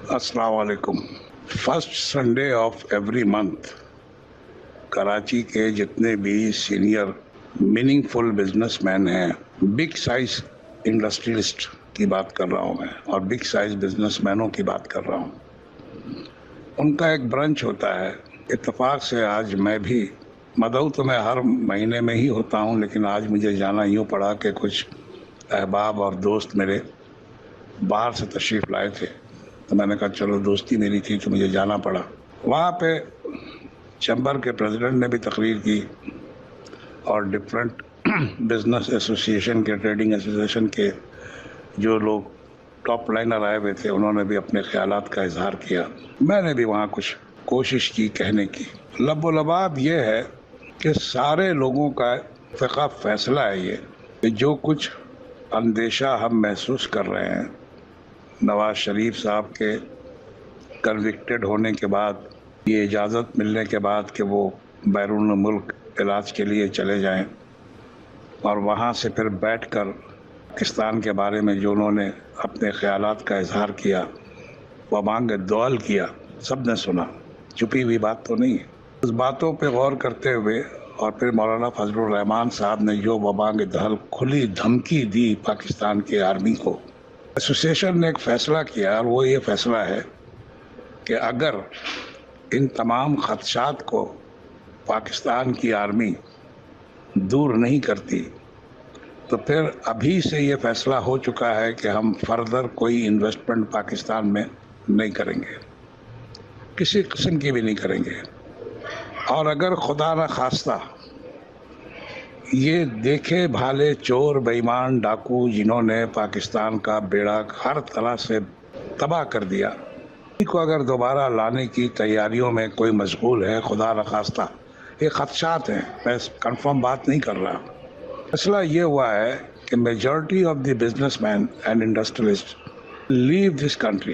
السلام علیکم۔ First Sunday off every month Karachi کے جتنے بھی سینئر میننگ فل بزنس مین ہیں، بگ سائز انڈسٹریلسٹ کی بات کر رہا ہوں میں، اور بگ سائز بزنس مینوں کی بات کر رہا ہوں، ان کا ایک برنچ ہوتا ہے۔ اتفاق سے آج میں بھی مدعو تو میں ہر مہینے میں ہی ہوتا ہوں، لیکن آج مجھے جانا یوں پڑا کہ کچھ احباب اور دوست میرے باہر سے تشریف لائے تھے، تو میں نے کہا چلو دوستی میری تھی تو مجھے جانا پڑا۔ وہاں پہ چیمبر کے پریزیڈنٹ نے بھی تقریر کی اور ڈفرینٹ بزنس ایسوسیشن کے، ٹریڈنگ ایسوسیشن کے جو لوگ ٹاپ لائنر آئے ہوئے تھے، انہوں نے بھی اپنے خیالات کا اظہار کیا۔ میں نے بھی وہاں کچھ کوشش کی کہنے کی۔ لب و لباب یہ ہے کہ سارے لوگوں کا اتفاق فیصلہ ہے یہ کہ جو کچھ اندیشہ ہم محسوس کر رہے ہیں نواز شریف صاحب کے کنوکٹڈ ہونے کے بعد، یہ اجازت ملنے کے بعد کہ وہ بیرون ملک علاج کے لیے چلے جائیں، اور وہاں سے پھر بیٹھ کر پاکستان کے بارے میں جو انہوں نے اپنے خیالات کا اظہار کیا، وہ مانگ دعل کیا، سب نے سنا، چھپی ہوئی بات تو نہیں ہے۔ اس باتوں پہ غور کرتے ہوئے اور پھر مولانا فضل الرحمان صاحب نے جو وبانگ دہل کھلی دھمکی دی پاکستان کے آرمی کو، ایسوسیشن نے ایک فیصلہ کیا، اور وہ یہ فیصلہ ہے کہ اگر ان تمام خدشات کو پاکستان کی آرمی دور نہیں کرتی تو پھر ابھی سے یہ فیصلہ ہو چکا ہے کہ ہم فردر کوئی انویسٹمنٹ پاکستان میں نہیں کریں گے، کسی قسم کی بھی نہیں کریں گے۔ اور اگر خدا نہ خواستہ یہ دیکھے بھالے چور، بے ایمان، ڈاکو جنہوں نے پاکستان کا بیڑا ہر طرح سے تباہ کر دیا، ان کو اگر دوبارہ لانے کی تیاریوں میں کوئی مشغول ہے، خدا نخواستہ، یہ خدشات ہیں، میں کنفرم بات نہیں کر رہا۔ مسئلہ یہ ہوا ہے کہ majority of the businessman and industrialist leave this country,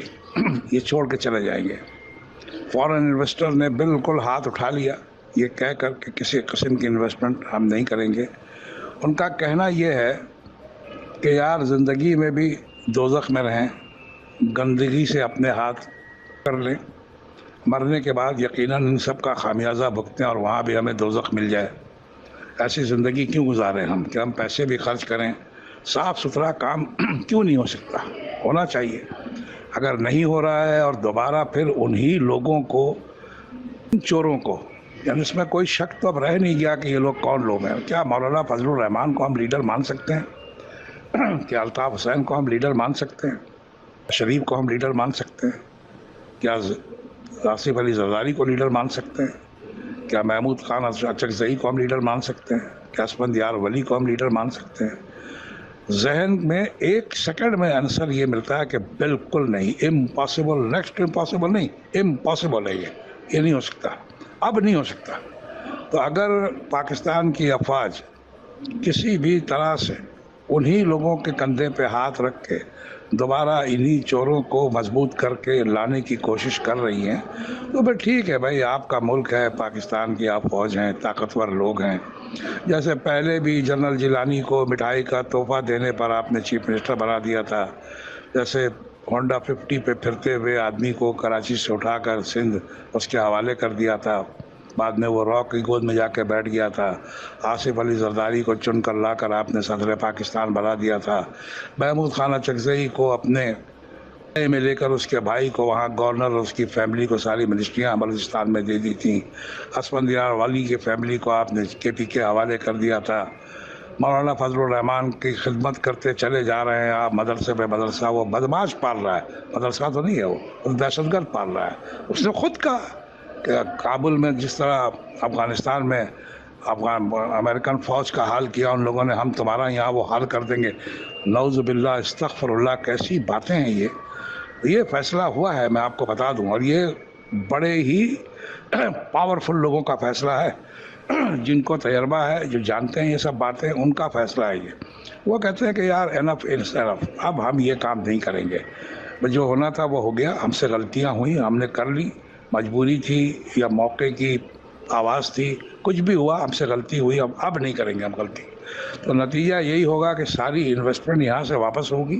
یہ چھوڑ کے چلے جائیں گے۔ فورن انویسٹر نے بالکل ہاتھ اٹھا لیا یہ کہہ کر کہ کسی قسم کی انویسٹمنٹ ہم نہیں کریں گے۔ ان کا کہنا یہ ہے کہ یار زندگی میں بھی دوزخ میں رہیں، گندگی سے اپنے ہاتھ کر لیں، مرنے کے بعد یقیناً ان سب کا خامیازہ بھگتیں اور وہاں بھی ہمیں دوزخ مل جائے۔ ایسی زندگی کیوں گزاریں ہم کہ ہم پیسے بھی خرچ کریں؟ صاف ستھرا کام کیوں نہیں ہو سکتا؟ ہونا چاہیے۔ اگر نہیں ہو رہا ہے اور دوبارہ پھر انہی لوگوں کو، ان چوروں کو، یعنی اس میں کوئی شک تو اب رہ نہیں گیا کہ یہ لوگ کون لوگ ہیں۔ کیا مولانا فضل الرحمان کو ہم لیڈر مان سکتے ہیں؟ کیا الطاف حسین کو ہم لیڈر مان سکتے ہیں؟ شریف کو ہم لیڈر مان سکتے ہیں؟ کیا آصف علی زرداری کو لیڈر مان سکتے ہیں؟ کیا محمود خان اچکزئی کو ہم لیڈر مان سکتے ہیں؟ کیا اسفندیار ولی کو ہم لیڈر مان سکتے ہیں؟ ذہن میں ایک سیکنڈ میں آنسر یہ ملتا ہے کہ بالکل نہیں، امپاسبل، نیکسٹ امپاسبل نہیں، امپاسبل ہے یہ نہیں ہو سکتا، اب نہیں ہو سکتا۔ تو اگر پاکستان کی افواج کسی بھی طرح سے انہی لوگوں کے کندھے پہ ہاتھ رکھ کے دوبارہ انہی چوروں کو مضبوط کر کے لانے کی کوشش کر رہی ہیں، تو پھر ٹھیک ہے بھائی، آپ کا ملک ہے، پاکستان کی آپ فوج ہیں، طاقتور لوگ ہیں۔ جیسے پہلے بھی جنرل جیلانی کو مٹھائی کا تحفہ دینے پر آپ نے چیف منسٹر بنا دیا تھا، جیسے ہونڈا 50 پہ پھرتے ہوئے آدمی کو کراچی سے اٹھا کر سندھ اس کے حوالے کر دیا تھا، بعد میں وہ راک کی گود میں جا کے بیٹھ گیا تھا۔ آصف علی زرداری کو چن کر لا کر آپ نے صدر پاکستان بنا دیا تھا۔ محمود خان اچکزئی کو اپنے میں لے کر اس کے بھائی کو وہاں گورنر اور اس کی فیملی کو ساری منسٹریاں بلوچستان میں دے دی تھیں۔ اسفندیار والی کی فیملی کو آپ نے KP کے حوالے کر دیا تھا۔ مولانا فضل الرحمان کی خدمت کرتے چلے جا رہے ہیں آپ، مدرسے پہ مدرسہ، وہ بدماش پال رہا ہے، مدرسہ تو نہیں ہے، وہ دہشت گرد پال رہا ہے۔ اس نے خود کہا کہ کابل میں جس طرح افغانستان میں امریکن فوج کا حال کیا ان لوگوں نے، ہم تمہارا یہاں وہ حال کر دیں گے۔ نعوذ باللہ، استغفر اللہ، کیسی باتیں ہیں یہ فیصلہ ہوا ہے، میں آپ کو بتا دوں، اور یہ بڑے ہی پاورفل لوگوں کا فیصلہ ہے، جن کو تجربہ ہے، جو جانتے ہیں یہ سب باتیں، ان کا فیصلہ ہے یہ۔ وہ کہتے ہیں کہ یار انف از انف، اب ہم یہ کام نہیں کریں گے، جو ہونا تھا وہ ہو گیا، ہم سے غلطیاں ہوئیں، ہم نے کر لی، مجبوری تھی یا موقع کی آواز تھی، کچھ بھی ہوا، ہم سے غلطی ہوئی، اب نہیں کریں گے ہم غلطی۔ تو نتیجہ یہی ہوگا کہ ساری انویسٹمنٹ یہاں سے واپس ہوگی،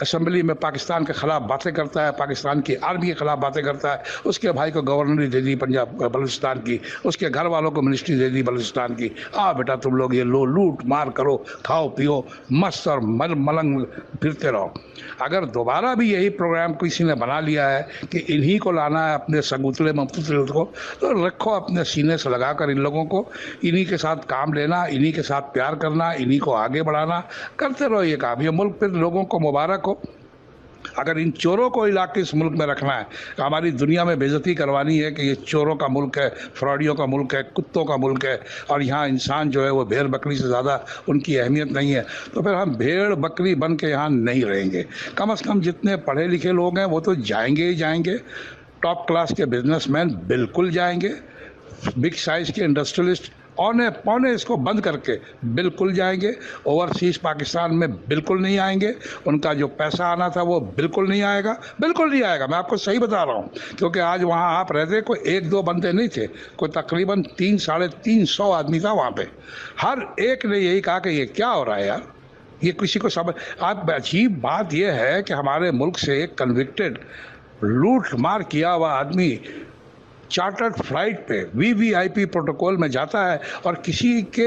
اسمبلی میں پاکستان کے خلاف باتیں کرتا ہے, پاکستان کی آرمی کے خلاف باتیں کرتا ہے, اس کے بھائی کو گورنری دے دی پنجاب بلوچستان کی, اس کے گھر والوں کو منسٹری دے دی بلوچستان کی. بیٹا تم لوگ یہ لوٹ مار کرو, کھاؤ پیو, مست اور ملنگ پھرتے رہو. اگر دوبارہ بھی یہی پروگرام کسی نے بنا لیا ہے کہ انہی کو لانا ہے اپنے سگوتلے مفوتلے کو, تو رکھو اپنے سینے سے لگا کر ان لوگوں کو, انہی کے ساتھ کام لینا, انہی کے ساتھ پیار کرنا, انہی کو آگے بڑھانا, کرتے رہو یہ کام. یہ ملک پھر لوگوں کو مبارک ہو. اگر ان چوروں کو علاقے اس ملک میں رکھنا ہے, ہماری دنیا میں بے عزتی کروانی ہے کہ یہ چوروں کا ملک ہے, فراڈیوں کا ملک ہے, کتوں کا ملک ہے, اور یہاں انسان جو ہے وہ بھیڑ بکری سے زیادہ ان کی اہمیت نہیں ہے, تو پھر ہم بھیڑ بکری بن کے یہاں نہیں رہیں گے. کم از کم جتنے پڑھے لکھے لوگ ہیں وہ تو جائیں گے ہی جائیں گے. ٹاپ کلاس کے بزنس مین بالکل جائیں گے, بگ سائز کے انڈسٹریلسٹ اونے پونے اس کو بند کر کے بالکل جائیں گے. اوورسیز پاکستان میں بالکل نہیں آئیں گے. ان کا جو پیسہ آنا تھا وہ بالکل نہیں آئے گا, بالکل نہیں آئے گا. میں آپ کو صحیح بتا رہا ہوں, کیونکہ آج وہاں آپ رہتے کوئی ایک دو بندے نہیں تھے, کوئی تقریباً 300-350 آدمی تھا وہاں پہ. ہر ایک نے یہی کہا کہ یہ کیا ہو رہا ہے یار, یہ کسی کو سمجھ. آپ عجیب بات یہ ہے کہ ہمارے ملک سے ایک کنوکٹڈ لوٹ مار کیا ہوا آدمی چارٹرڈ فلائٹ پہ وی آئی پی پروٹوکول میں جاتا ہے, اور کسی کے